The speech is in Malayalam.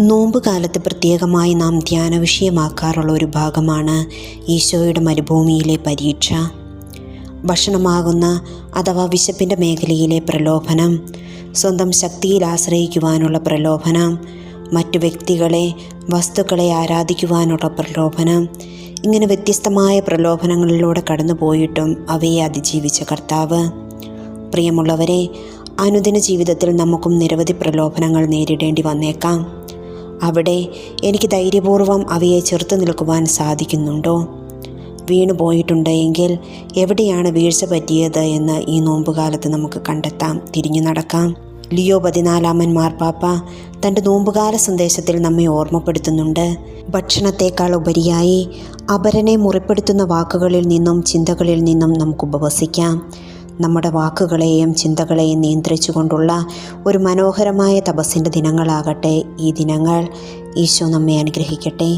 നോമ്പുകാലത്ത് പ്രത്യേകമായി നാം ധ്യാന വിഷയമാക്കാറുള്ള ഒരു ഭാഗമാണ് ഈശോയുടെ മരുഭൂമിയിലെ പരീക്ഷ. ഭക്ഷണമാകുന്ന അഥവാ വിശപ്പിൻ്റെ മേഖലയിലെ പ്രലോഭനം, സ്വന്തം ശക്തിയിൽ ആശ്രയിക്കുവാനുള്ള പ്രലോഭനം, മറ്റു വ്യക്തികളെ വസ്തുക്കളെ ആരാധിക്കുവാനുള്ള പ്രലോഭനം, ഇങ്ങനെ വ്യത്യസ്തമായ പ്രലോഭനങ്ങളിലൂടെ കടന്നുപോയിട്ടും അവയെ അതിജീവിച്ച കർത്താവ്. പ്രിയമുള്ളവരെ, അനുദിന ജീവിതത്തിൽ നമുക്കും നിരവധി പ്രലോഭനങ്ങൾ നേരിടേണ്ടി വന്നേക്കാം. അവിടെ എനിക്ക് ധൈര്യപൂർവ്വം അവയെ ചെറുത്തു നിൽക്കുവാൻ സാധിക്കുന്നുണ്ടോ? വീണുപോയിട്ടുണ്ട് എങ്കിൽ എവിടെയാണ് വീഴ്ച പറ്റിയത് എന്ന് ഈ നോമ്പുകാലത്ത് നമുക്ക് കണ്ടെത്താം, തിരിഞ്ഞു നടക്കാം. ലിയോ 14 മാർപ്പാപ്പ തൻ്റെ നോമ്പുകാല സന്ദേശത്തിൽ നമ്മെ ഓർമ്മപ്പെടുത്തുന്നുണ്ട്. ഭക്ഷണത്തേക്കാൾ ഉപരിയായി അപരനെ മുറിപ്പെടുത്തുന്ന വാക്കുകളിൽ നിന്നും ചിന്തകളിൽ നിന്നും നമുക്ക് ഉപവസിക്കാം. നമ്മുടെ വാക്കുകളെയും ചിന്തകളെയും നിയന്ത്രിച്ചുകൊണ്ടുള്ള ഒരു മനോഹരമായ തപസ്സിൻ്റെ ദിനങ്ങളാകട്ടെ ഈ ദിനങ്ങൾ. ഈശോ നമ്മെ അനുഗ്രഹിക്കട്ടെ.